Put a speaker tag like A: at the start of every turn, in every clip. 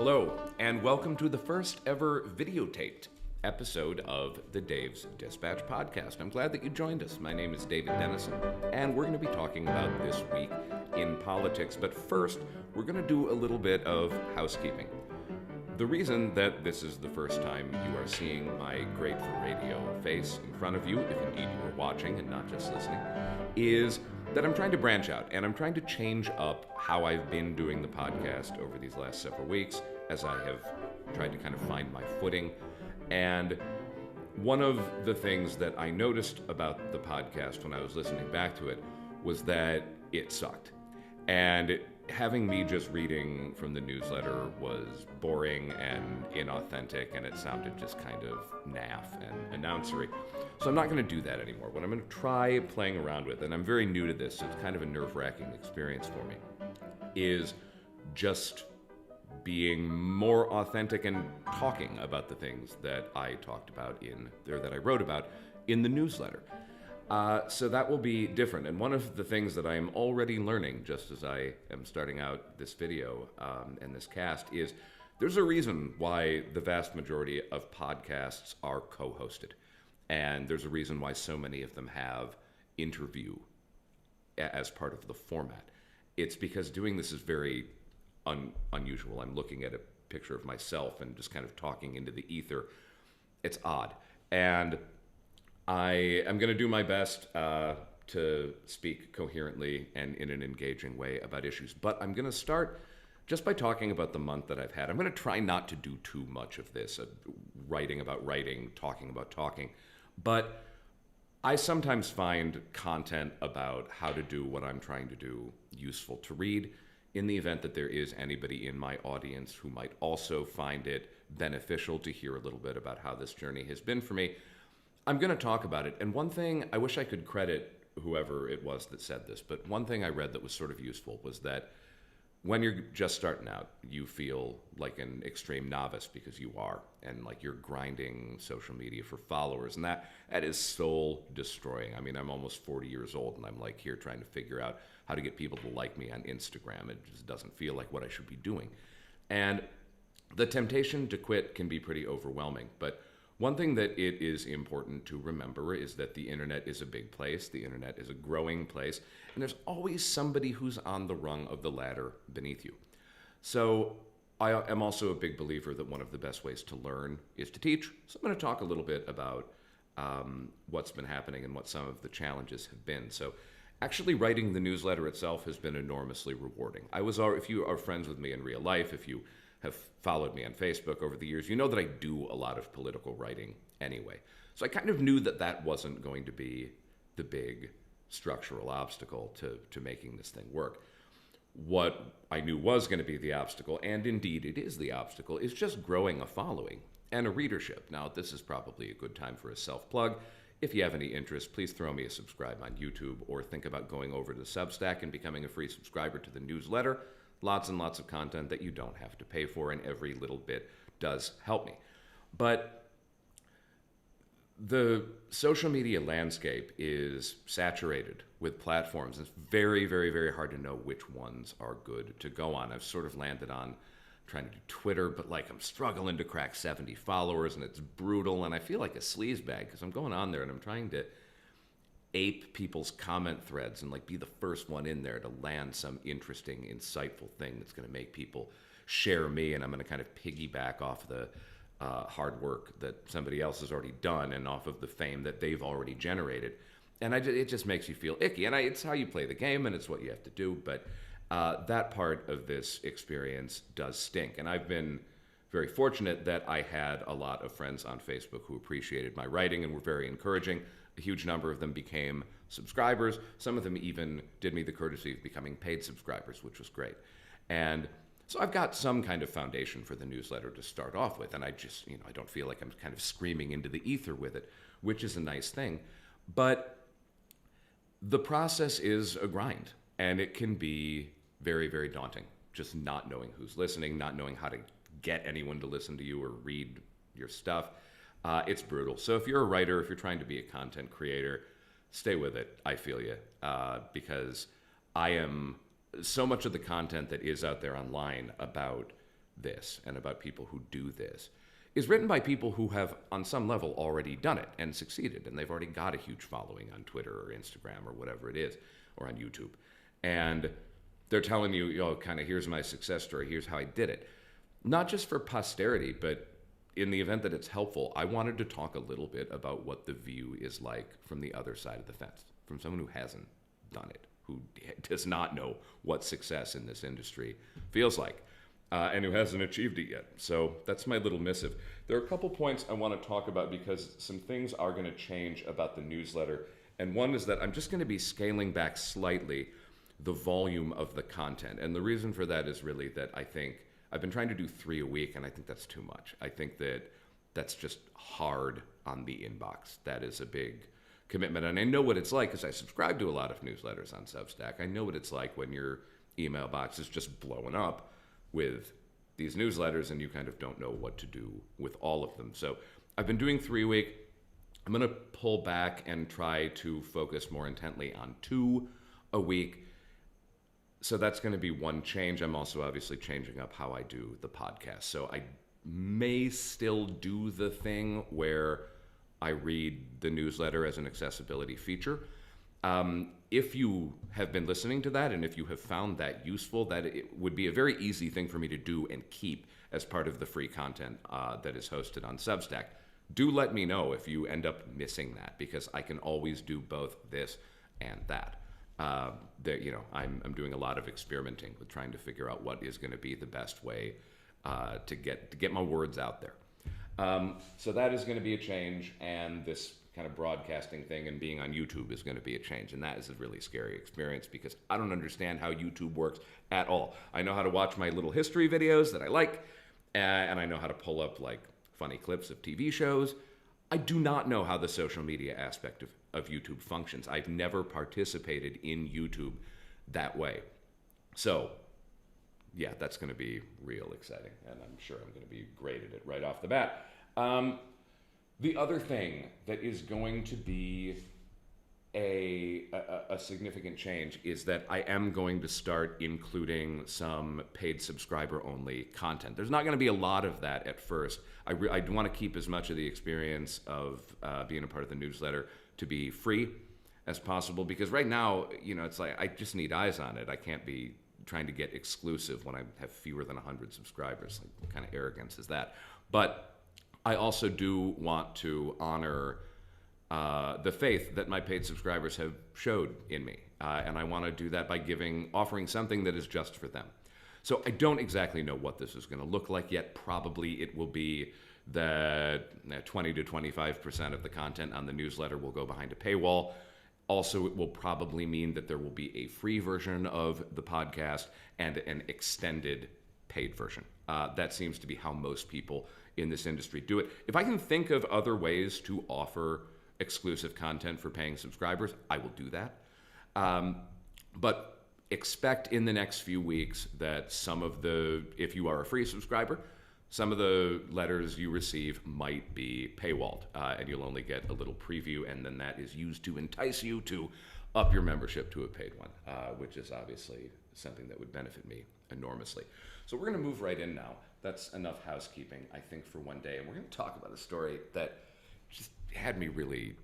A: Hello, and welcome to the first ever videotaped episode of the Dave's Dispatch podcast. I'm glad that you joined us. My name is David Dennison, and we're going to be talking about this week in politics. But first, we're going to do a little bit of housekeeping. The reason that this is the first time you are seeing my great for radio face in front of you, if indeed you are watching and not just listening, is that I'm trying to branch out and I'm trying to change up how I've been doing the podcast over these last several weeks as I have tried to kind of find my footing. And one of the things that I noticed about the podcast when I was listening back to it was that it sucked. And having me just reading from the newsletter was boring and inauthentic, and it sounded just kind of naff and announcery. So I'm not going to do that anymore. What I'm going to try playing around with, and I'm very new to this, so it's kind of a nerve-wracking experience for me, is just being more authentic and talking about the things that I talked about that I wrote about in the newsletter. So that will be different. And one of the things that I am already learning, just as I am starting out this video and this cast, is there's a reason why the vast majority of podcasts are co-hosted. And there's a reason why so many of them have interview as part of the format. It's because doing this is very unusual. I'm looking at a picture of myself and just kind of talking into the ether. It's odd. And I am going to do my best to speak coherently and in an engaging way about issues. But I'm going to start just by talking about the month that I've had. I'm going to try not to do too much of this, writing about writing, talking about talking. But I sometimes find content about how to do what I'm trying to do useful to read. In the event that there is anybody in my audience who might also find it beneficial to hear a little bit about how this journey has been for me, I'm going to talk about it. And one thing, I wish I could credit whoever it was that said this, but one thing I read that was sort of useful was that when you're just starting out, you feel like an extreme novice because you are, and like you're grinding social media for followers, and that is soul destroying. I mean, I'm almost 40 years old, and I'm like here trying to figure out how to get people to like me on Instagram. It just doesn't feel like what I should be doing. And the temptation to quit can be pretty overwhelming, but one thing that it is important to remember is that the internet is a big place, the internet is a growing place, and there's always somebody who's on the rung of the ladder beneath you. So I am also a big believer that one of the best ways to learn is to teach. So I'm going to talk a little bit about what's been happening and what some of the challenges have been. So actually writing the newsletter itself has been enormously rewarding. If you are friends with me in real life, if you have followed me on Facebook over the years, you know that I do a lot of political writing anyway. So I kind of knew that that wasn't going to be the big structural obstacle to making this thing work. What I knew was going to be the obstacle, and indeed it is the obstacle, is just growing a following and a readership. Now, this is probably a good time for a self-plug. If you have any interest, please throw me a subscribe on YouTube or think about going over to Substack and becoming a free subscriber to the newsletter. Lots and lots of content that you don't have to pay for, and every little bit does help me. But the social media landscape is saturated with platforms. It's very, very, very hard to know which ones are good to go on. I've sort of landed on trying to do Twitter, but like I'm struggling to crack 70 followers, and it's brutal, and I feel like a sleazebag because I'm going on there and I'm trying to ape people's comment threads and like be the first one in there to land some interesting, insightful thing that's going to make people share me, and I'm going to kind of piggyback off the hard work that somebody else has already done and off of the fame that they've already generated. And it just makes you feel icky. And it's how you play the game, and it's what you have to do. But that part of this experience does stink. And I've been very fortunate that I had a lot of friends on Facebook who appreciated my writing and were very encouraging. A huge number of them became subscribers. Some of them even did me the courtesy of becoming paid subscribers, which was great. And so I've got some kind of foundation for the newsletter to start off with, and I just, I don't feel like I'm kind of screaming into the ether with it, which is a nice thing. But the process is a grind, and it can be very, very daunting, just not knowing who's listening, not knowing how to get anyone to listen to you or read your stuff. It's brutal. So if you're a writer, if you're trying to be a content creator, stay with it. I feel you, because so much of the content that is out there online about this and about people who do this is written by people who have, on some level, already done it and succeeded, and they've already got a huge following on Twitter or Instagram or whatever it is, or on YouTube. And they're telling you, kind of, here's my success story, here's how I did it. Not just for posterity, but in the event that it's helpful, I wanted to talk a little bit about what the view is like from the other side of the fence, from someone who hasn't done it, who does not know what success in this industry feels like. And who hasn't achieved it yet. So that's my little missive. There are a couple points I want to talk about because some things are going to change about the newsletter. And one is that I'm just going to be scaling back slightly the volume of the content. And the reason for that is really that I think I've been trying to do 3 a week, and I think that's too much. I think that that's just hard on the inbox. That is a big commitment. And I know what it's like because I subscribe to a lot of newsletters on Substack. I know what it's like when your email box is just blowing up with these newsletters and you kind of don't know what to do with all of them. So I've been doing 3 a week. I'm going to pull back and try to focus more intently on 2 a week. So that's going to be one change. I'm also obviously changing up how I do the podcast. So I may still do the thing where I read the newsletter as an accessibility feature. If you have been listening to that and if you have found that useful, that it would be a very easy thing for me to do and keep as part of the free content that is hosted on Substack. Do let me know if you end up missing that, because I can always do both this and that. I'm doing a lot of experimenting with trying to figure out what is going to be the best way to get my words out there. So that is going to be a change, and this kind of broadcasting thing and being on YouTube is going to be a change, and that is a really scary experience because I don't understand how YouTube works at all. I know how to watch my little history videos that I like, and I know how to pull up like funny clips of TV shows. I do not know how the social media aspect of YouTube functions. I've never participated in YouTube that way. So yeah, that's going to be real exciting, and I'm sure I'm going to be great at it right off the bat. The other thing that is going to be a significant change is that I am going to start including some paid subscriber only content. There's not going to be a lot of that at first. I want to keep as much of the experience of being a part of the newsletter to be free as possible, because right now, it's like I just need eyes on it. I can't be trying to get exclusive when I have fewer than 100 subscribers. Like, what kind of arrogance is that? But I also do want to honor the faith that my paid subscribers have showed in me. And I want to do that by offering something that is just for them. So I don't exactly know what this is going to look like yet. Probably it will be that 20 to 25% of the content on the newsletter will go behind a paywall. Also, it will probably mean that there will be a free version of the podcast and an extended paid version. That seems to be how most people in this industry do it. If I can think of other ways to offer exclusive content for paying subscribers, I will do that. But expect in the next few weeks that if you are a free subscriber, some of the letters you receive might be paywalled, and you'll only get a little preview, and then that is used to entice you to up your membership to a paid one, which is obviously something that would benefit me enormously. So we're going to move right in now. That's enough housekeeping, I think, for one day, and we're going to talk about a story that just had me really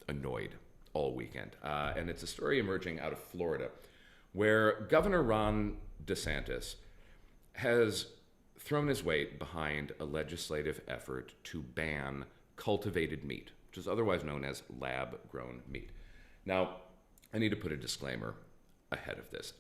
A: annoyed all weekend, and it's a story emerging out of Florida, where Governor Ron DeSantis has thrown his weight behind a legislative effort to ban cultivated meat, which is otherwise known as lab-grown meat. Now, I need to put a disclaimer ahead of this.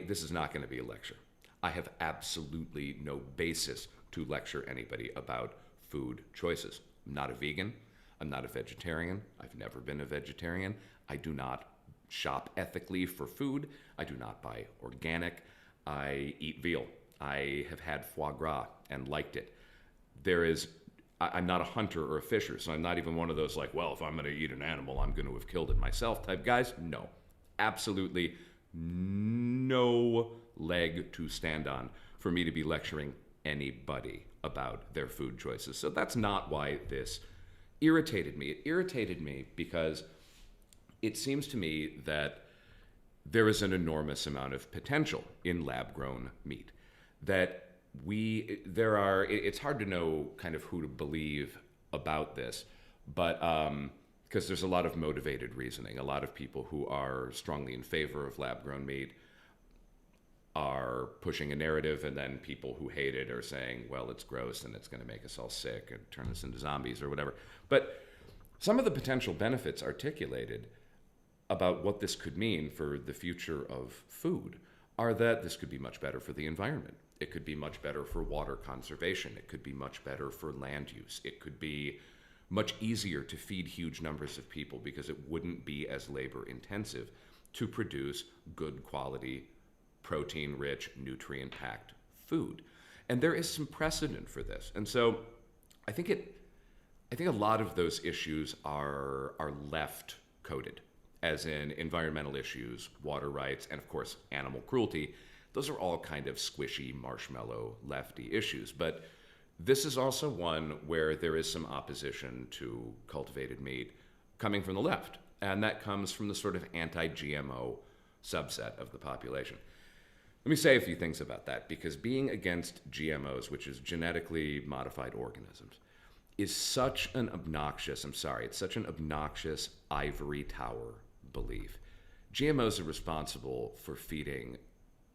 A: This is not going to be a lecture. I have absolutely no basis to lecture anybody about food choices. I'm not a vegan. I'm not a vegetarian. I've never been a vegetarian. I do not shop ethically for food. I do not buy organic. I eat veal. I have had foie gras and liked it. I'm not a hunter or a fisher, so I'm not even one of those like, well, if I'm going to eat an animal, I'm going to have killed it myself type guys. No, absolutely no leg to stand on for me to be lecturing anybody about their food choices. So that's not why this irritated me. It irritated me because it seems to me that there is an enormous amount of potential in lab-grown meat, that it's hard to know kind of who to believe about this, but because there's a lot of motivated reasoning. A lot of people who are strongly in favor of lab grown meat are pushing a narrative, and then people who hate it are saying, well, it's gross and it's going to make us all sick and turn us into zombies or whatever. But some of the potential benefits articulated about what this could mean for the future of food are that this could be much better for the environment. It could be much better for water conservation. It could be much better for land use. It could be much easier to feed huge numbers of people because it wouldn't be as labor intensive to produce good quality, protein-rich, nutrient-packed food. And there is some precedent for this. And so I think a lot of those issues are left coded, as in environmental issues, water rights, and of course, animal cruelty. Those are all kind of squishy, marshmallow, lefty issues. But this is also one where there is some opposition to cultivated meat coming from the left. And that comes from the sort of anti-GMO subset of the population. Let me say a few things about that, because being against GMOs, which is genetically modified organisms, is such an obnoxious, it's such an obnoxious ivory tower belief. GMOs are responsible for feeding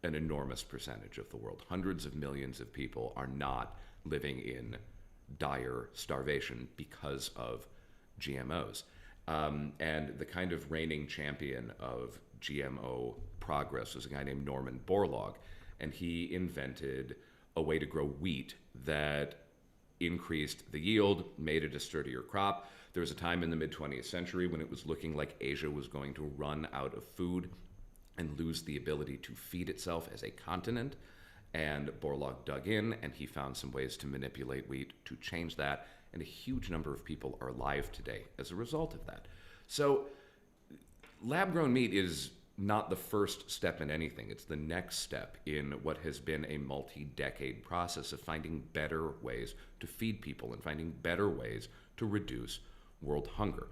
A: an enormous percentage of the world. Hundreds of millions of people are not living in dire starvation because of GMOs. And the kind of reigning champion of GMO progress was a guy named Norman Borlaug, and he invented a way to grow wheat that increased the yield, made it a sturdier crop. There was a time in the mid-20th century when it was looking like Asia was going to run out of food and lose the ability to feed itself as a continent. And Borlaug dug in, and he found some ways to manipulate wheat to change that. And a huge number of people are alive today as a result of that. So lab-grown meat is not the first step in anything. It's the next step in what has been a multi-decade process of finding better ways to feed people and finding better ways to reduce world hunger.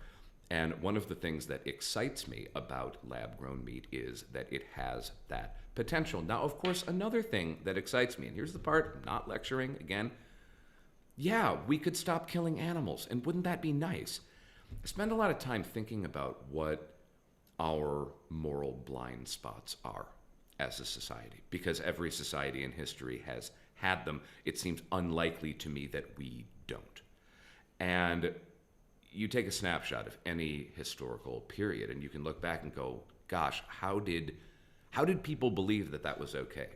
A: And one of the things that excites me about lab-grown meat is that it has that potential. Now, of course, another thing that excites me, and here's the part, I'm not lecturing again, yeah, we could stop killing animals, and wouldn't that be nice? I spend a lot of time thinking about what our moral blind spots are as a society, because every society in history has had them. It seems unlikely to me that we don't. And you take a snapshot of any historical period and you can look back and go, gosh, how did people believe that that was okay?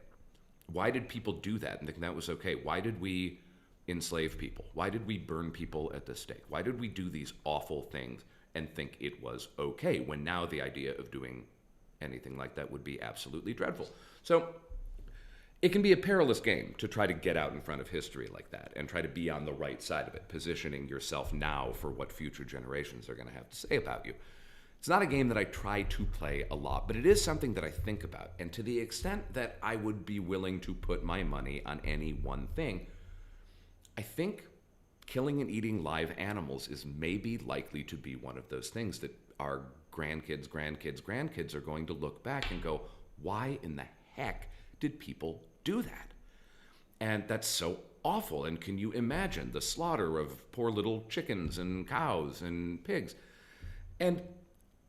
A: Why did people do that and think that was okay? Why did we enslave people? Why did we burn people at the stake? Why did we do these awful things and think it was okay, when now the idea of doing anything like that would be absolutely dreadful? So it can be a perilous game to try to get out in front of history like that and try to be on the right side of it, positioning yourself now for what future generations are going to have to say about you. It's not a game that I try to play a lot, but it is something that I think about. And to the extent that I would be willing to put my money on any one thing, I think killing and eating live animals is maybe likely to be one of those things that our grandkids are going to look back and go, why in the heck did people do that? And that's so awful. And can you imagine the slaughter of poor little chickens and cows and pigs? And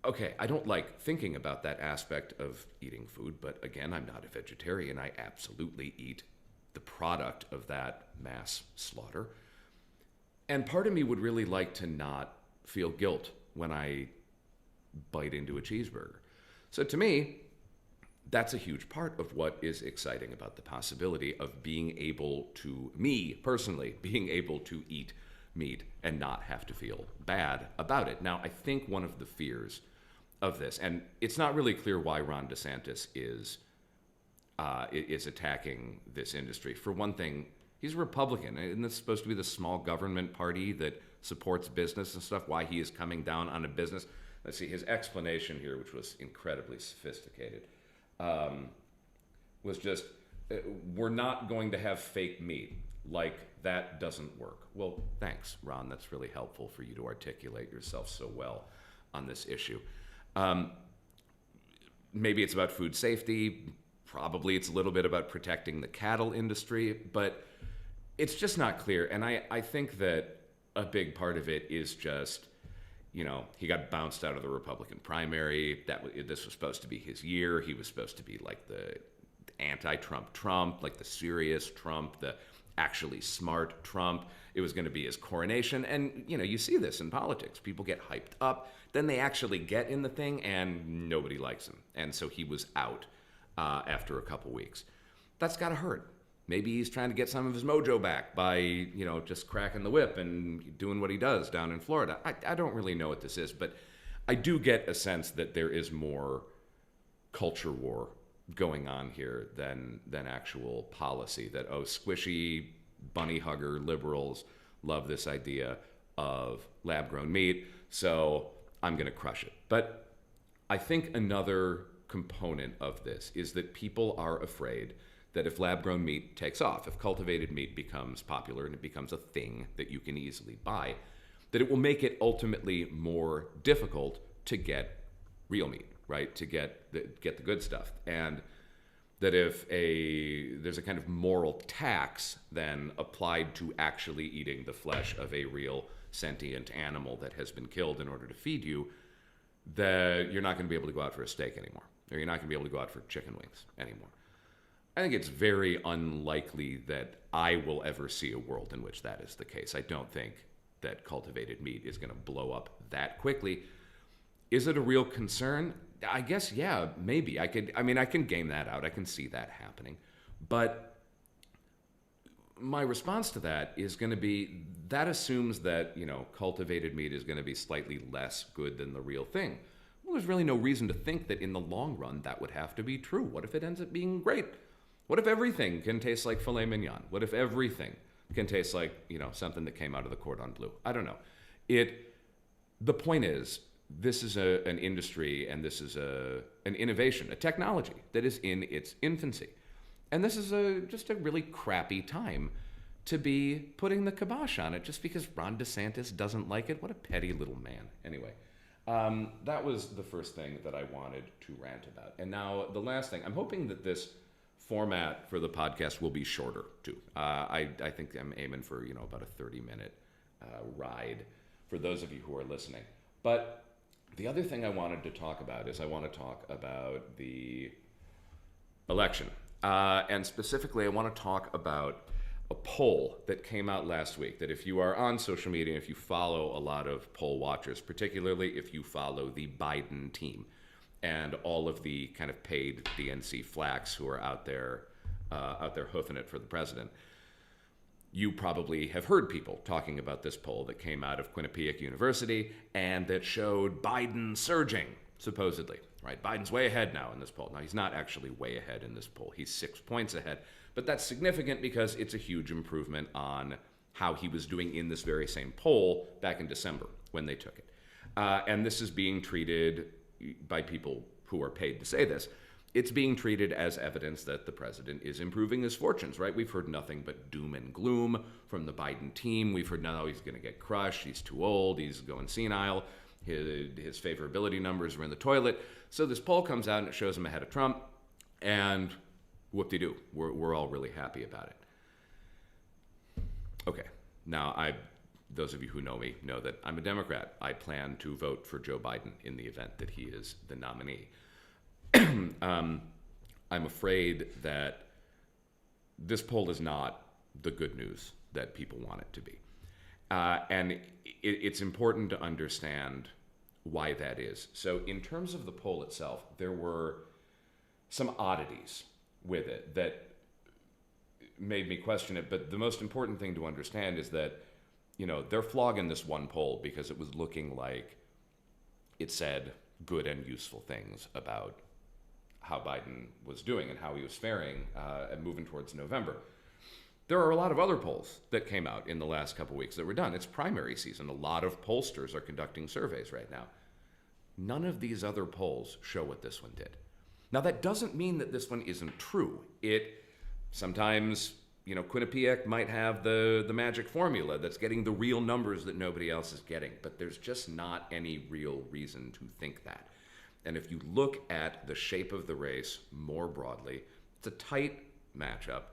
A: okay, I don't like thinking about that aspect of eating food, but again, I'm not a vegetarian. I absolutely eat the product of that mass slaughter. And part of me would really like to not feel guilt when I bite into a cheeseburger. So to me, that's a huge part of what is exciting about the possibility of being able to, me personally, being able to eat meat and not have to feel bad about it. Now, I think one of the fears of this, and it's not really clear why Ron DeSantis is attacking this industry. For one thing, he's a Republican, and this is supposed to be the small government party that supports business and stuff, why he is coming down on a business. Let's see, his explanation here, which was incredibly sophisticated, was just, we're not going to have fake meat. Like, that doesn't work. Well, thanks, Ron. That's really helpful for you to articulate yourself so well on this issue. Maybe it's about food safety. Probably it's a little bit about protecting the cattle industry, but it's just not clear. And I think that a big part of it is just, he got bounced out of the Republican primary. This was supposed to be his year. He was supposed to be like the anti-Trump Trump, like the serious Trump, the actually smart Trump. It was going to be his coronation. And, you see this in politics. People get hyped up. Then they actually get in the thing and nobody likes him. And so he was out after a couple weeks. That's got to hurt. Maybe he's trying to get some of his mojo back by, just cracking the whip and doing what he does down in Florida. I don't really know what this is, but I do get a sense that there is more culture war going on here than actual policy. That, squishy, bunny hugger liberals love this idea of lab-grown meat, so I'm going to crush it. But I think another component of this is that people are afraid that if lab-grown meat takes off, if cultivated meat becomes popular and it becomes a thing that you can easily buy, that it will make it ultimately more difficult to get real meat, right? To get the good stuff. And that if there's a kind of moral tax then applied to actually eating the flesh of a real sentient animal that has been killed in order to feed you, that you're not going to be able to go out for a steak anymore, or you're not going to be able to go out for chicken wings anymore. I think it's very unlikely that I will ever see a world in which that is the case. I don't think that cultivated meat is going to blow up that quickly. Is it a real concern? I guess, yeah, maybe. I can game that out. I can see that happening. But my response to that is going to be, that assumes that, cultivated meat is going to be slightly less good than the real thing. Well, there's really no reason to think that in the long run that would have to be true. What if it ends up being great? What if everything can taste like filet mignon? What if everything can taste like, something that came out of the cordon bleu? I don't know. The point is, this is an industry, and this is an innovation, a technology that is in its infancy. And this is just a really crappy time to be putting the kibosh on it just because Ron DeSantis doesn't like it. What a petty little man. Anyway, that was the first thing that I wanted to rant about. And now the last thing, I'm hoping that this format for the podcast will be shorter too. I think I'm aiming for about a 30-minute ride for those of you who are listening. But the other thing I wanted to talk about is I want to talk about the election, and specifically I want to talk about a poll that came out last week. That if you are on social media, if you follow a lot of poll watchers, particularly if you follow the Biden team, and all of the kind of paid DNC flacks who are out there hoofing it for the president, you probably have heard people talking about this poll that came out of Quinnipiac University and that showed Biden surging, supposedly, right? Biden's way ahead now in this poll. Now, he's not actually way ahead in this poll. He's 6 points ahead, but that's significant because it's a huge improvement on how he was doing in this very same poll back in December when they took it. And this is being treated by people who are paid to say this, it's being treated as evidence that the president is improving his fortunes, right? We've heard nothing but doom and gloom from the Biden team. We've heard, no, he's going to get crushed. He's too old. He's going senile. His favorability numbers are in the toilet. So this poll comes out and it shows him ahead of Trump. And whoop-de-doo, we're all really happy about it. Okay, now those of you who know me know that I'm a Democrat. I plan to vote for Joe Biden in the event that he is the nominee. I'm afraid that this poll is not the good news that people want it to be. And it's important to understand why that is. So in terms of the poll itself, there were some oddities with it that made me question it. But the most important thing to understand is that they're flogging this one poll because it was looking like it said good and useful things about how Biden was doing and how he was faring and moving towards November. There are a lot of other polls that came out in the last couple weeks that were done. It's primary season. A lot of pollsters are conducting surveys right now. None of these other polls show what this one did. Now, that doesn't mean that this one isn't true. Sometimes Quinnipiac might have the magic formula that's getting the real numbers that nobody else is getting, but there's just not any real reason to think that. And if you look at the shape of the race more broadly, It's a tight matchup,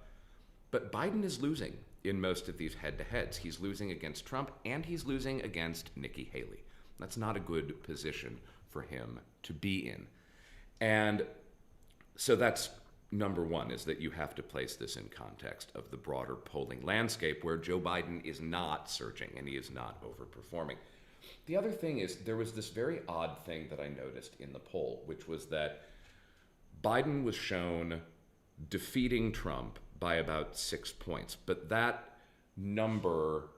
A: but Biden is losing in most of these head-to-heads. He's losing against Trump, and he's losing against Nikki Haley. That's not a good position for him to be in. And so that's number one, is that you have to place this in context of the broader polling landscape where Joe Biden is not surging and he is not overperforming. The other thing is there was this very odd thing that I noticed in the poll, which was that Biden was shown defeating Trump by about 6 points, but that number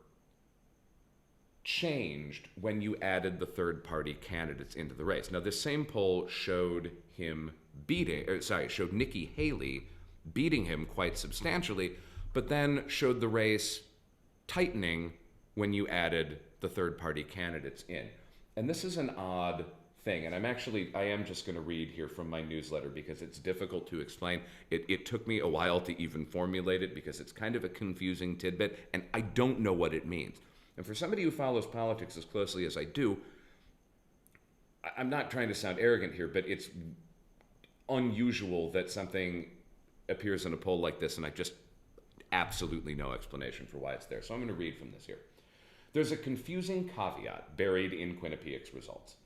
A: changed when you added the third-party candidates into the race. Now, this same poll showed showed Nikki Haley beating him quite substantially, but then showed the race tightening when you added the third-party candidates in. And this is an odd thing, and I am just going to read here from my newsletter because it's difficult to explain. It took me a while to even formulate it because it's kind of a confusing tidbit, and I don't know what it means. And for somebody who follows politics as closely as I do, I'm not trying to sound arrogant here, but it's unusual that something appears in a poll like this and I just absolutely no explanation for why it's there. So I'm going to read from this here. There's a confusing caveat buried in Quinnipiac's results.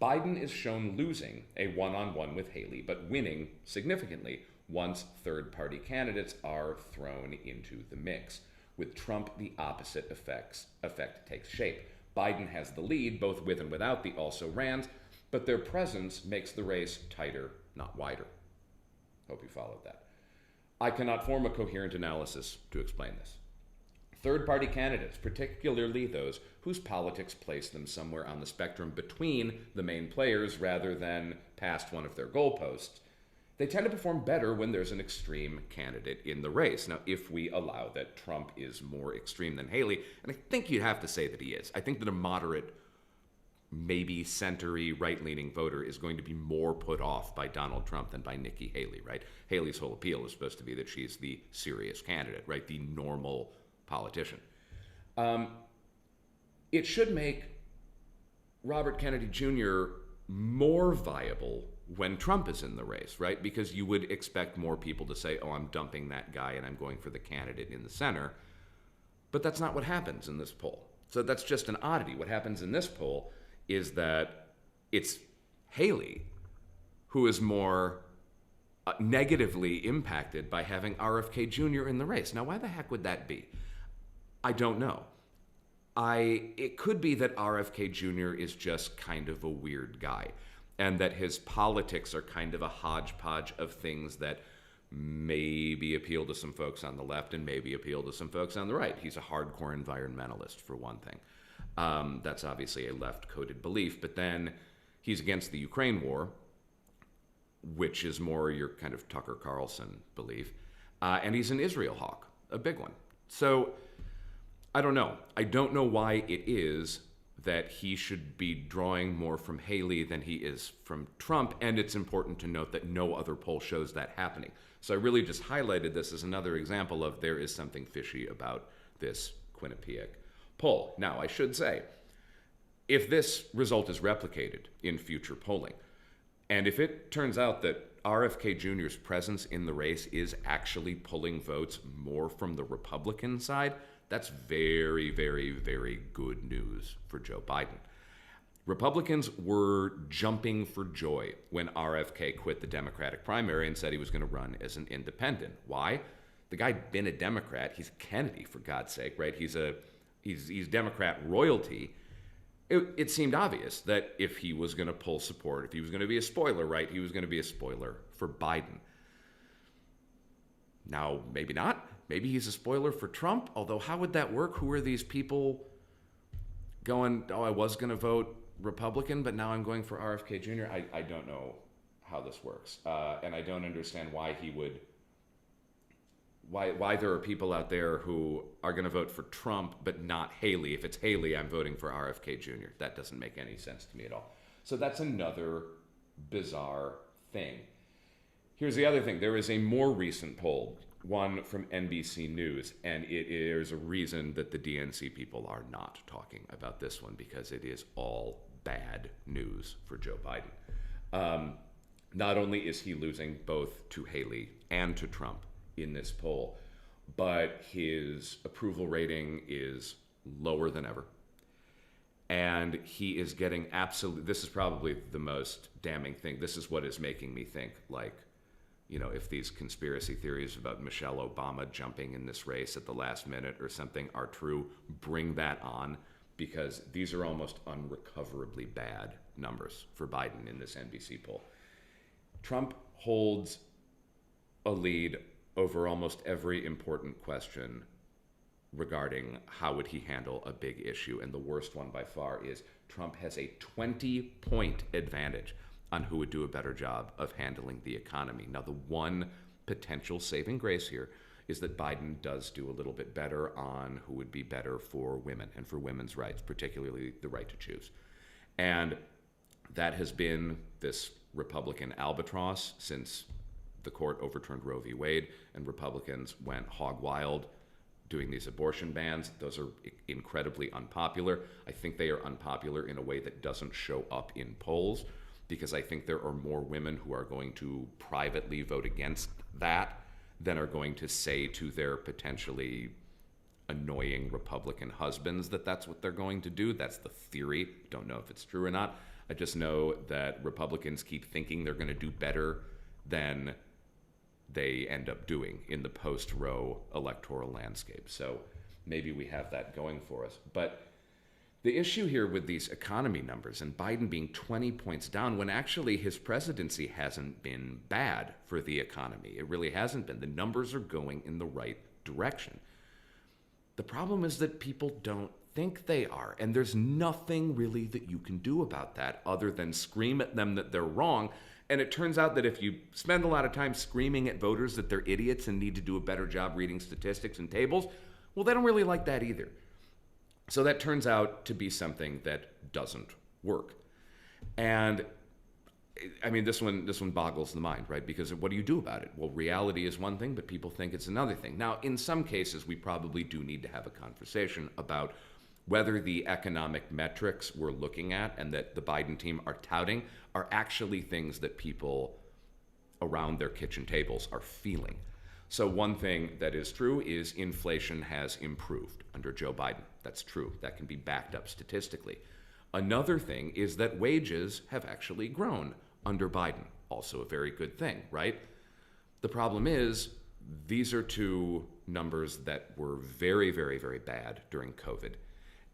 A: Biden is shown losing a one-on-one with Haley, but winning significantly once third-party candidates are thrown into the mix. With Trump, the opposite effect takes shape. Biden has the lead, both with and without the also-rans, but their presence makes the race tighter, not wider. Hope you followed that. I cannot form a coherent analysis to explain this. Third-party candidates, particularly those whose politics place them somewhere on the spectrum between the main players rather than past one of their goalposts, they tend to perform better when there's an extreme candidate in the race. Now, if we allow that Trump is more extreme than Haley, and I think you'd have to say that he is, I think that a moderate, maybe centery, right-leaning voter is going to be more put off by Donald Trump than by Nikki Haley, right? Haley's whole appeal is supposed to be that she's the serious candidate, right? The normal politician. It should make Robert Kennedy Jr. more viable when Trump is in the race, right? Because you would expect more people to say, oh, I'm dumping that guy and I'm going for the candidate in the center. But that's not what happens in this poll. So that's just an oddity. What happens in this poll is that it's Haley who is more negatively impacted by having RFK Jr. in the race. Now, why the heck would that be? I don't know. It could be that RFK Jr. is just kind of a weird guy, and that his politics are kind of a hodgepodge of things that maybe appeal to some folks on the left and maybe appeal to some folks on the right. He's a hardcore environmentalist, for one thing. That's obviously a left-coded belief, but then he's against the Ukraine war, which is more your kind of Tucker Carlson belief, and he's an Israel hawk, a big one. So I don't know. I don't know why it is that he should be drawing more from Haley than he is from Trump, and it's important to note that no other poll shows that happening. So I really just highlighted this as another example of there is something fishy about this Quinnipiac poll. Now, I should say, if this result is replicated in future polling, and if it turns out that RFK Jr.'s presence in the race is actually pulling votes more from the Republican side, that's very, very, very good news for Joe Biden. Republicans were jumping for joy when RFK quit the Democratic primary and said he was going to run as an independent. Why? The guy'd been a Democrat. He's Kennedy, for God's sake, right? He's Democrat royalty. It seemed obvious that if he was going to pull support, if he was going to be a spoiler, right, he was going to be a spoiler for Biden. Now, maybe not. Maybe he's a spoiler for Trump, although how would that work? Who are these people going, oh, I was going to vote Republican, but now I'm going for RFK Jr.? I don't know how this works. And I don't understand why he would, why there are people out there who are going to vote for Trump, but not Haley. If it's Haley, I'm voting for RFK Jr. That doesn't make any sense to me at all. So that's another bizarre thing. Here's the other thing. There is a more recent poll, one from NBC News, and there's a reason that the DNC people are not talking about this one, because it is all bad news for Joe Biden. Not only is he losing both to Haley and to Trump in this poll, but his approval rating is lower than ever. And he is getting this is probably the most damning thing. This is what is making me think, like, if these conspiracy theories about Michelle Obama jumping in this race at the last minute or something are true, bring that on, because these are almost unrecoverably bad numbers for Biden in this NBC poll. Trump holds a lead over almost every important question regarding how would he handle a big issue, and the worst one by far is Trump has a 20-point advantage on who would do a better job of handling the economy. Now, the one potential saving grace here is that Biden does do a little bit better on who would be better for women and for women's rights, particularly the right to choose. And that has been this Republican albatross since the court overturned Roe v. Wade and Republicans went hog wild doing these abortion bans. Those are incredibly unpopular. I think they are unpopular in a way that doesn't show up in polls, because I think there are more women who are going to privately vote against that than are going to say to their potentially annoying Republican husbands that that's what they're going to do. That's the theory. Don't know if it's true or not. I just know that Republicans keep thinking they're going to do better than they end up doing in the post-Roe electoral landscape. So maybe we have that going for us. But the issue here with these economy numbers and Biden being 20 points down when actually his presidency hasn't been bad for the economy. It really hasn't been. The numbers are going in the right direction. The problem is that people don't think they are, and there's nothing really that you can do about that other than scream at them that they're wrong. And it turns out that if you spend a lot of time screaming at voters that they're idiots and need to do a better job reading statistics and tables, well, they don't really like that either. So that turns out to be something that doesn't work. And I mean, this one boggles the mind, right? Because what do you do about it? Well, reality is one thing, but people think it's another thing. Now, in some cases, we probably do need to have a conversation about whether the economic metrics we're looking at and that the Biden team are touting are actually things that people around their kitchen tables are feeling. So one thing that is true is inflation has improved under Joe Biden. That's true. That can be backed up statistically. Another thing is that wages have actually grown under Biden. Also a very good thing, right? The problem is these are two numbers that were very, very, very bad during COVID.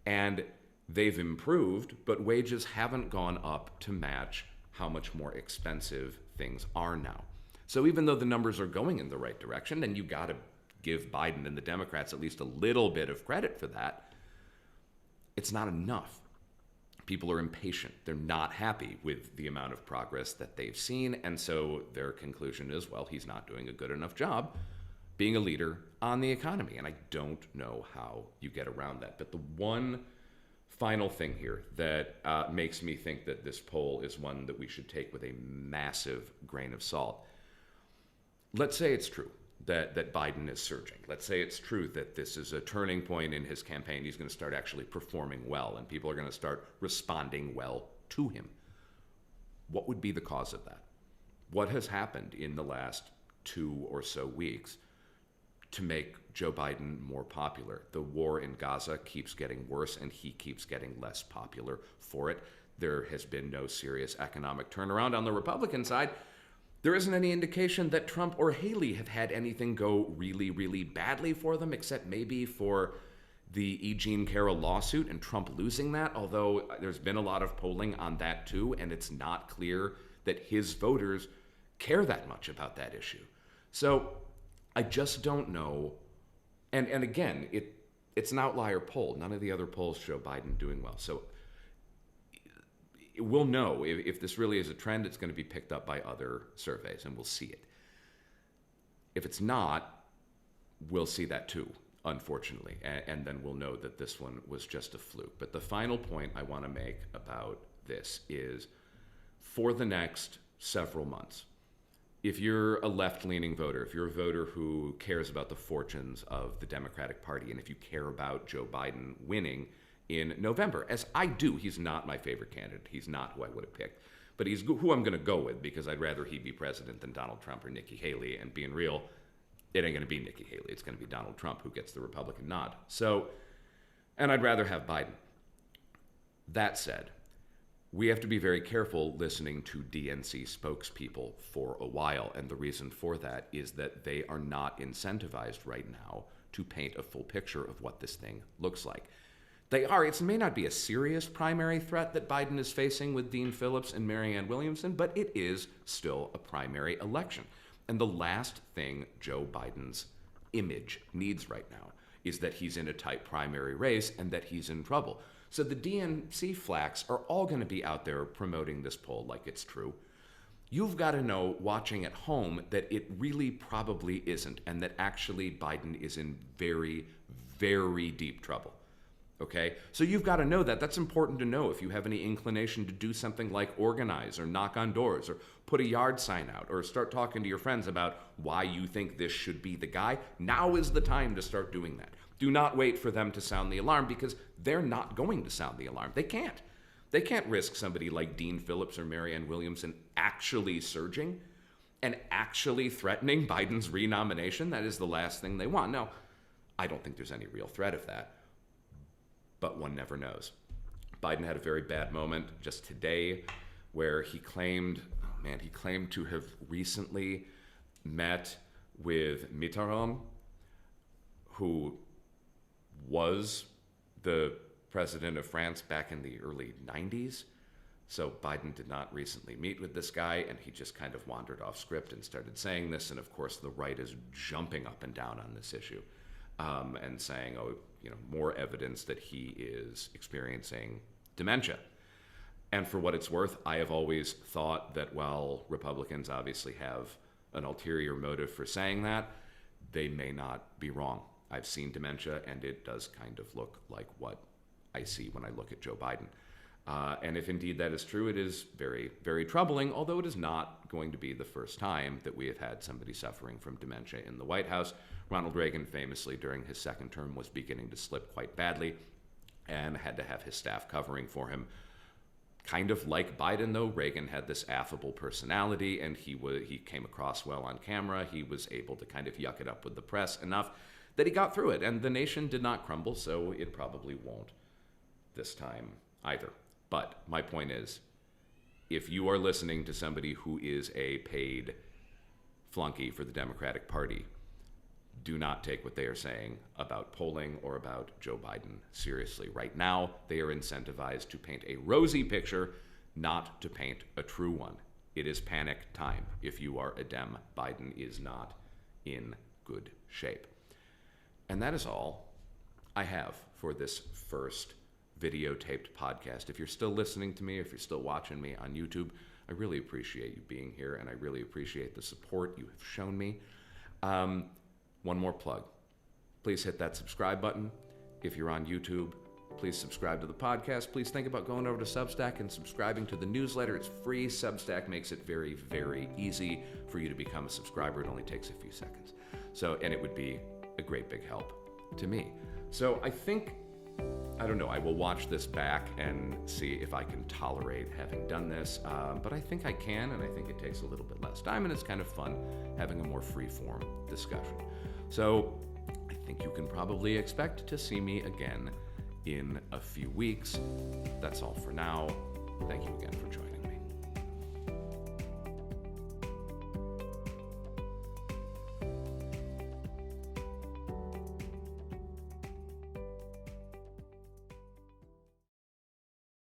A: And they've improved, but wages haven't gone up to match how much more expensive things are now. So even though the numbers are going in the right direction, and you got to give Biden and the Democrats at least a little bit of credit for that, it's not enough. People are impatient. They're not happy with the amount of progress that they've seen, and so their conclusion is, well, he's not doing a good enough job being a leader on the economy, and I don't know how you get around that. But the one final thing here that makes me think that this poll is one that we should take with a massive grain of salt. Let's say it's true that Biden is surging. Let's say it's true that this is a turning point in his campaign. He's going to start actually performing well, and people are going to start responding well to him. What would be the cause of that? What has happened in the last 2 or so weeks to make Joe Biden more popular? The war in Gaza keeps getting worse, and he keeps getting less popular for it. There has been no serious economic turnaround on the Republican side. There isn't any indication that Trump or Haley have had anything go really, really badly for them, except maybe for the E. Jean Carroll lawsuit and Trump losing that, although there's been a lot of polling on that too, and it's not clear that his voters care that much about that issue. So I just don't know. And again, it's an outlier poll. None of the other polls show Biden doing well. So we'll know if this really is a trend. It's going to be picked up by other surveys, and we'll see it. If it's not, we'll see that too, unfortunately, and then we'll know that this one was just a fluke. But the final point I want to make about this is, for the next several months, if you're a left-leaning voter, if you're a voter who cares about the fortunes of the Democratic Party, and if you care about Joe Biden winning in November, as I do, he's not my favorite candidate. He's not who I would have picked. but he's who I'm going to go with because I'd rather he be president than Donald Trump or Nikki Haley. And being real, it ain't going to be Nikki Haley. It's going to be Donald Trump who gets the Republican nod. So, and I'd rather have Biden. That said, we have to be very careful listening to DNC spokespeople for a while. And the reason for that is that they are not incentivized right now to paint a full picture of what this thing looks like. They are. It may not be a serious primary threat that Biden is facing with Dean Phillips and Marianne Williamson, but it is still a primary election. And the last thing Joe Biden's image needs right now is that he's in a tight primary race and that he's in trouble. So the DNC flacks are all going to be out there promoting this poll like it's true. You've got to know, watching at home, that it really probably isn't, and that actually Biden is in very, very deep trouble. Okay? So you've got to know that. That's important to know if you have any inclination to do something like organize or knock on doors or put a yard sign out or start talking to your friends about why you think this should be the guy. Now is the time to start doing that. Do not wait for them to sound the alarm because they're not going to sound the alarm. They can't. They can't risk somebody like Dean Phillips or Marianne Williamson actually surging and actually threatening Biden's renomination. That is the last thing they want. Now, I don't think there's any real threat of that, but one never knows. Biden had a very bad moment just today where he claimed to have recently met with Mitterrand, who was the president of France back in the early 90s. So Biden did not recently meet with this guy, and he just kind of wandered off script and started saying this. And of course, the right is jumping up and down on this issue and saying, more evidence that he is experiencing dementia. And for what it's worth, I have always thought that while Republicans obviously have an ulterior motive for saying that, they may not be wrong. I've seen dementia, and it does kind of look like what I see when I look at Joe Biden. And if indeed that is true, it is very, very troubling, although it is not going to be the first time that we have had somebody suffering from dementia in the White House. Ronald Reagan famously, during his second term, was beginning to slip quite badly and had to have his staff covering for him. Kind of like Biden, though, Reagan had this affable personality, and he came across well on camera. He was able to kind of yuck it up with the press enough that he got through it, and the nation did not crumble, so it probably won't this time either. But my point is, if you are listening to somebody who is a paid flunky for the Democratic Party, do not take what they are saying about polling or about Joe Biden seriously. Right now, they are incentivized to paint a rosy picture, not to paint a true one. It is panic time. If you are a Dem, Biden is not in good shape. And that is all I have for this first videotaped podcast. If you're still listening to me, if you're still watching me on YouTube, I really appreciate you being here, and I really appreciate the support you have shown me. One more plug. Please hit that subscribe button. If you're on YouTube, please subscribe to the podcast. Please think about going over to Substack and subscribing to the newsletter. It's free. Substack makes it very, very easy for you to become a subscriber. It only takes a few seconds. And it would be a great big help to me. So I don't know, I will watch this back and see if I can tolerate having done this, but I think I can, and I think it takes a little bit less time, and it's kind of fun having a more free-form discussion. So I think you can probably expect to see me again in a few weeks. That's all for now. Thank you again for joining me.